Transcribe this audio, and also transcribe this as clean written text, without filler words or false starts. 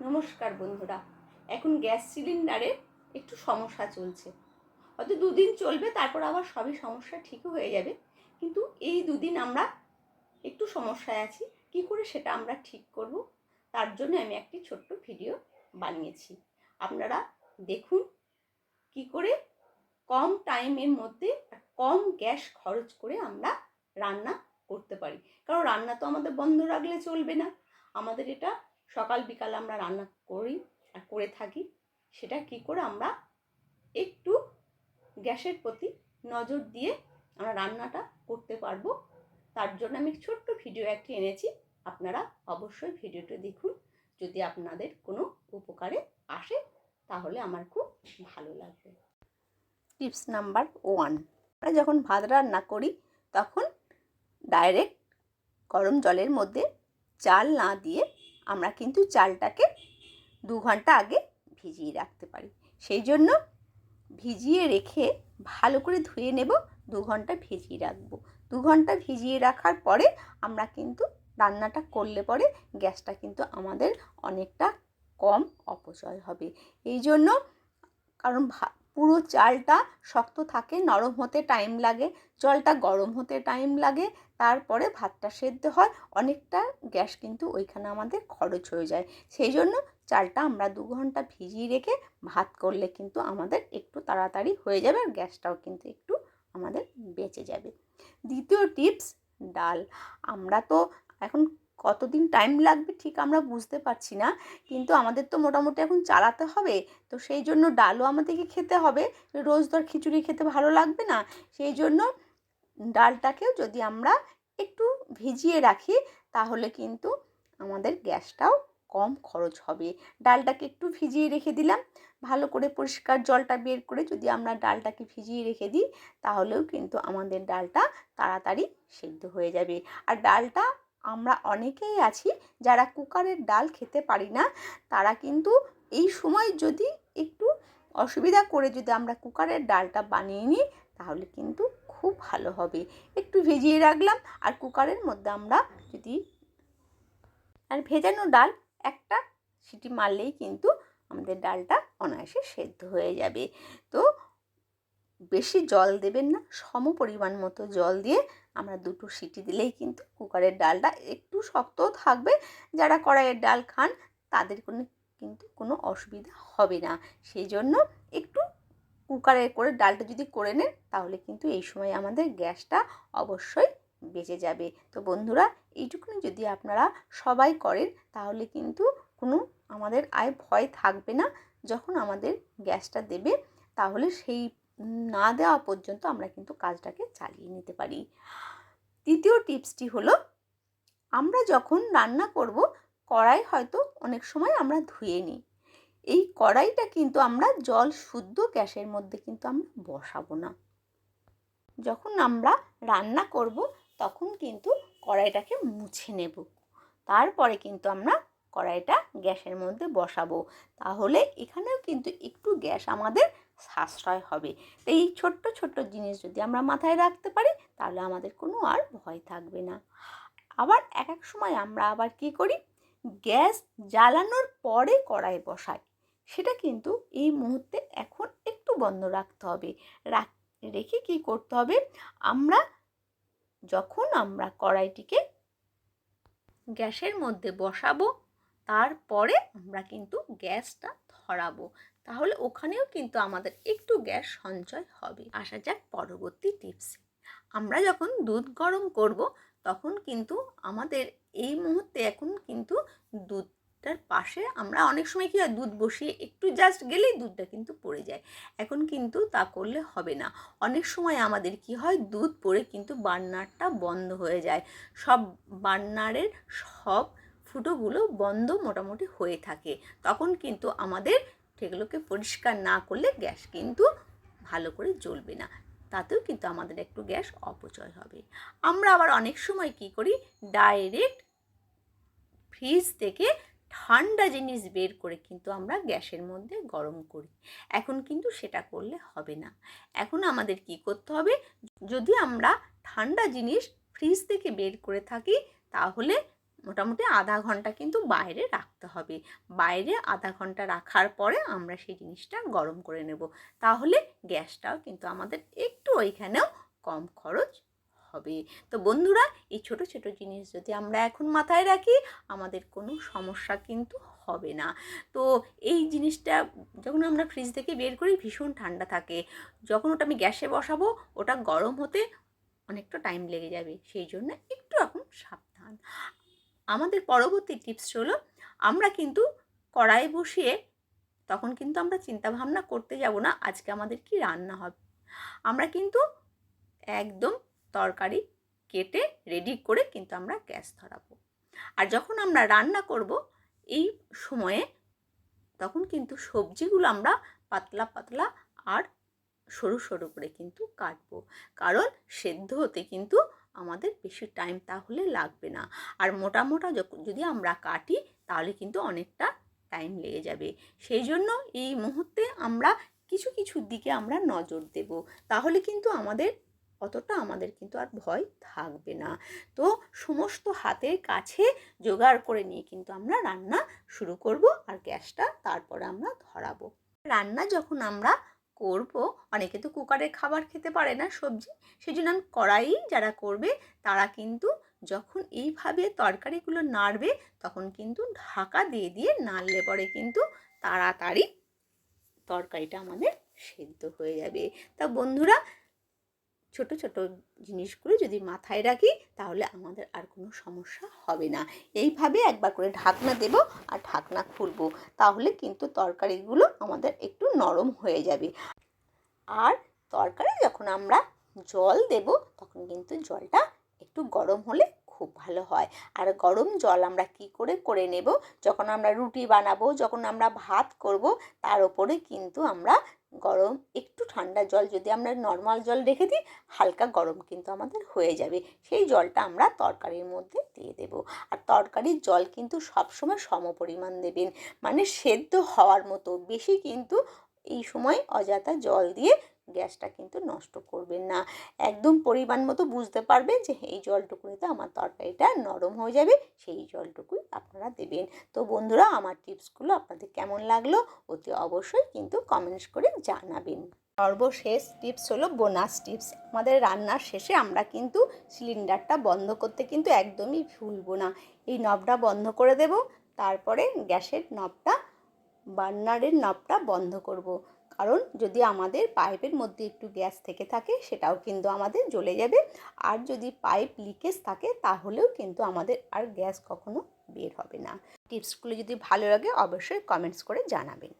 নমস্কার বন্ধুরা। এখন গ্যাস সিলিন্ডারে একটু সমস্যা চলছে, হয়তো দুদিন চলবে, তারপর আবার সবই সমস্যা ঠিক হয়ে যাবে। কিন্তু এই দুদিন আমরা একটু সমস্যায় আছি। কি করে সেটা আমরা ঠিক করব, তার জন্য আমি একটি ছোট্ট ভিডিও বানিয়েছি। আপনারা দেখুন কি করে কম টাইমের মধ্যে কম গ্যাস খরচ করে আমরা রান্না করতে পারি। কারণ রান্না তো আমাদের বন্ধ রাখলে চলবে না। আমাদের এটা সকাল বিকাল আমরা রান্না করি আর করে থাকি। সেটা কি করে আমরা একটু গ্যাসের প্রতি নজর দিয়ে আমরা রান্নাটা করতে পারবো, তার জন্য আমি ছোট্ট ভিডিও একটি এনেছি। আপনারা অবশ্যই ভিডিওটি দেখুন। যদি আপনাদের কোনো উপকারে আসে তাহলে আমার খুব ভালো লাগবে। টিপস নাম্বার 1, আমরা যখন ভাত রান্না করি তখন ডাইরেক্ট গরম জলের মধ্যে চাল না দিয়ে আমরা কিন্তু চালটাকে 2 ঘন্টা আগে ভিজিয়ে রাখতে পারি। সেই জন্য ভিজিয়ে রেখে ভালো করে ধুয়ে নেব, 2 ঘন্টা ভিজিয়ে রাখবো। 2 ঘন্টা ভিজিয়ে রাখার পরে আমরা কিন্তু রান্নাটা করলে পরে গ্যাসটা কিন্তু আমাদের অনেকটা কম অপচয় হবে। এই জন্য, কারণ পুরো চালটা শক্ত থাকে, নরম হতে টাইম লাগে, জলটা গরম হতে টাইম লাগে, তারপরে ভাতটা সেদ্ধ হয়, অনেকটা গ্যাস কিন্তু ওইখানে আমাদের খরচ হয়ে যায়। সেই জন্য চালটা আমরা 2 ঘন্টা ভিজিয়ে রেখে ভাত করলে কিন্তু আমাদের একটু তাড়াতাড়ি হয়ে যাবে, আর গ্যাসটাও কিন্তু একটু আমাদের বেঁচে যাবে। দ্বিতীয় টিপস, ডাল। আমরা তো এখন কতদিন টাইম লাগবে ঠিক আমরা বুঝতে পারছি না, কিন্তু আমাদের তো মোটামুটি এখন চালাতে হবে, তো সেই জন্য ডালও আমাদেরকে খেতে হবে। রোজ তো আর খিচুড়ি খেতে ভালো লাগবে না। সেই জন্য ডালটাকেও যদি আমরা একটু ভিজিয়ে রাখি তাহলে কিন্তু আমাদের গ্যাসটাও কম খরচ হবে। ডালটাকে একটু ভিজিয়ে রেখে দিলাম, ভালো করে পরিষ্কার জলটা বের করে যদি আমরা ডালটাকে ভিজিয়ে রেখে দিই তাহলেও কিন্তু আমাদের ডালটা তাড়াতাড়ি সেদ্ধ হয়ে যাবে। আর ডালটা আমরা অনেকেই আছি যারা কুকারের ডাল খেতে পারি না, তারা কিন্তু এই সময় যদি একটু অসুবিধা করে যদি আমরা কুকারের ডালটা বানিয়ে নিই তাহলে কিন্তু খুব ভালো হবে। একটু ভিজিয়ে রাখলাম আর কুকারের মধ্যে আমরা যদি আর ভেজানো ডাল একটা সিটি মারলেই কিন্তু আমাদের ডালটা অনায়াসে সেদ্ধ হয়ে যাবে। তো বেশি জল দেবেন না, সম পরিমাণ মতো জল দিয়ে আমরা 2টো সিটি দিলেই কিন্তু কুকারের ডালটা একটু শক্তও থাকবে। যারা কড়াইয়ের ডাল খান তাদের কিন্তু কোনো অসুবিধা হবে না। সেই জন্য একটু কুকারে করে ডালটা যদি করে নেন তাহলে কিন্তু এই সময় আমাদের গ্যাসটা অবশ্যই বেঁচে যাবে। তো বন্ধুরা, এইটুকুনি যদি আপনারা সবাই করেন তাহলে কিন্তু কোনো আমাদের ভয় থাকবে না। যখন আমাদের গ্যাসটা দেবে তাহলে সেই না দেওয়া পর্যন্ত আমরা কিন্তু কাজটাকে চালিয়ে নিতে পারি। তৃতীয় টিপসটি হলো, আমরা যখন রান্না করব কড়াই হয়তো অনেক সময় আমরা ধুয়ে নিই। এই কড়াইটা কিন্তু আমরা জল শুদ্ধ গ্যাসের মধ্যে কিন্তু আমরা বসাবো না। যখন আমরা রান্না করব তখন কিন্তু কড়াইটাকে মুছে নেব, তারপরে কিন্তু আমরা কড়াইটা গ্যাসের মধ্যে বসাবো। তাহলে এখানেও কিন্তু একটু গ্যাস আমাদের সাশ্রয় হবে। এই ছোট্ট ছোট্ট জিনিস যদি আমরা মাথায় রাখতে পারি তাহলে আমাদের কোনো আর ভয় থাকবে না। আবার এক সময় আমরা আবার কি করি, গ্যাস জ্বালানোর পরে কড়াই বসাই। সেটা কিন্তু এই মুহূর্তে এখন একটু বন্ধ রাখতে হবে। রেখে কি করতে হবে, যখন আমরা কড়াইটিকে গ্যাসের মধ্যে বসাবো তারপরে আমরা কিন্তু গ্যাসটা ধরাবো, তাহলে ওখানেও কিন্তু আমাদের একটু গ্যাস সঞ্চয় হবে। আসা যাক পরবর্তী টিপসে। আমরা যখন দুধ গরম করব তখন কিন্তু আমাদের এই মুহূর্তে এখন কিন্তু দুধটার পাশে আমরা অনেক সময় কি হয়, দুধ বসিয়ে একটু জাস্ট গেলেই দুধটা কিন্তু পড়ে যায়। এখন কিন্তু তা করলে হবে না। অনেক সময় আমাদের কি হয়, দুধ পড়ে কিন্তু বার্নারটা বন্ধ হয়ে যায়। সব বার্নারের সব ফুটোগুলো বন্ধ মোটামুটি হয়ে থাকে। তখন কিন্তু আমাদের সেগুলোকে পরিষ্কার না করলে গ্যাস কিন্তু ভালো করে জ্বলবে না, তাতেও কিন্তু আমাদের একটু গ্যাস অপচয় হবে। আমরা আবার অনেক সময় কি করি, ডাইরেক্ট ফ্রিজ থেকে ঠান্ডা জিনিস বের করে কিন্তু আমরা গ্যাসের মধ্যে গরম করি। এখন কিন্তু সেটা করলে হবে না। এখন আমাদের কি করতে হবে, যদি আমরা ঠান্ডা জিনিস ফ্রিজ থেকে বের করে থাকি তাহলে মোটামুটি আধা ঘন্টা কিন্তু বাইরে রাখতে হবে। বাইরে আধা ঘন্টা রাখার পরে আমরা সেই জিনিসটা গরম করে নেব। তাহলে গ্যাসটাও কিন্তু আমাদের একটু ওইখানেও কম খরচ হবে। তো বন্ধুরা, এই ছোট ছোট জিনিস যদি আমরা এখন মাথায় রাখি, আমাদের কোনো সমস্যা কিন্তু হবে না। তো এই জিনিসটা যখন আমরা ফ্রিজ থেকে বের করি ভীষণ ঠান্ডা থাকে, যখন ওটা আমি গ্যাসে বসাবো ওটা গরম হতে অনেকটা টাইম লেগে যাবে, সেই জন্য একটু এখন সাবধান। আমাদের পরবর্তী টিপস হলো, আমরা কিন্তু কড়াই বসিয়ে তখন কিন্তু আমরা চিন্তা ভাবনা করতে যাব না আজকে আমাদের কি রান্না হবে। আমরা কিন্তু একদম তরকারি কেটে রেডি করে কিন্তু আমরা গ্যাস ধরাবো। আর যখন আমরা রান্না করব এই সময়ে তখন কিন্তু সবজিগুলো আমরা পাতলা পাতলা আর সরু সরু করে কিন্তু কাটবো, কারণ সেদ্ধ হতে কিন্তু আমাদের বেশি টাইম তাহলে লাগবে না। আর মোটা মোটা যদি আমরা কাটি তাহলে কিন্তু অনেকটা টাইম লেগে যাবে। সেই জন্য এই মুহূর্তে আমরা কিছু কিছু দিকে আমরা নজর দেব, তাহলে কিন্তু আমাদের কিন্তু আর ভয় থাকবে না। তো সমস্ত হাতের কাছে জোগাড় করে নিয়ে কিন্তু আমরা রান্না শুরু করব, আর গ্যাসটা তারপরে আমরা ধরাবো। রান্না যখন আমরা করব, অনেকে তো কুকারে খাবার খেতে পারে না সবজি, সেই জন্য আমি কড়াই যারা করবে তারা কিন্তু যখন এইভাবে তরকারিগুলো নাড়বে তখন কিন্তু ঢাকা দিয়ে দিয়ে নাড়লে পরে কিন্তু তাড়াতাড়ি তরকারিটা আমাদের সেদ্ধ হয়ে যাবে। তা বন্ধুরা, ছোট ছোট জিনিসগুলো যদি মাথায় রাখি তাহলে আমাদের আর কোনো সমস্যা হবে না। এইভাবে একবার করে ঢাকনা দেব আর ঢাকনা খুলবো, তাহলে কিন্তু তরকারিগুলো আমাদের একটু নরম হয়ে যাবে। আর তরকারি যখন আমরা জল দেব তখন কিন্তু জলটা একটু গরম হলে খুব ভালো হয়। আর গরম জল আমরা কি করে করে নেব, যখন আমরা রুটি বানাবো, যখন আমরা ভাত করব, তার উপরে কিন্তু আমরা গরম একটু ঠান্ডা জল যদি আমরা নর্মাল জল রেখে দিই, হালকা গরম কিন্তু আমাদের হয়ে যাবে, সেই জলটা আমরা তরকারির মধ্যে দিয়ে দেব। আর তরকারির জল কিন্তু সবসময় সমপরিমাণ দেবেন, মানে সেদ্ধ হওয়ার মতো বেশি কিন্তু এই সময় অযথা জল দিয়ে গ্যাসটা কিন্তু নষ্ট করবেন না। একদম পরিমাণ মতো বুঝতে পারবেন যে এই জলটুকুনিতে আমার তরকারিটা নরম হয়ে যাবে, সেই জলটুকুই আপনারা দেবেন। তো বন্ধুরা, আমার টিপসগুলো আপনাদের কেমন লাগলো অতি অবশ্যই কিন্তু কমেন্টস করে জানাবেন। সর্বশেষ টিপস হলো বোনাস টিপস। আমাদের রান্নার শেষে আমরা কিন্তু সিলিন্ডারটা বন্ধ করতে কিন্তু একদমই ভুলবো না। এই নবটা বন্ধ করে দেব, তারপরে গ্যাসের নবটা, বার্নারের নবটা বন্ধ করব। কারণ যদি আমাদের পাইপের মধ্যে একটু গ্যাস থেকে থাকে সেটাও কিন্তু আমাদের জ্বলে যাবে। আর যদি পাইপ লিকেজ থাকে তাহলেও কিন্তু আমাদের আর গ্যাস কখনো বের হবে না। টিপসগুলো যদি ভালো লাগে অবশ্যই কমেন্টস করে জানাবেন।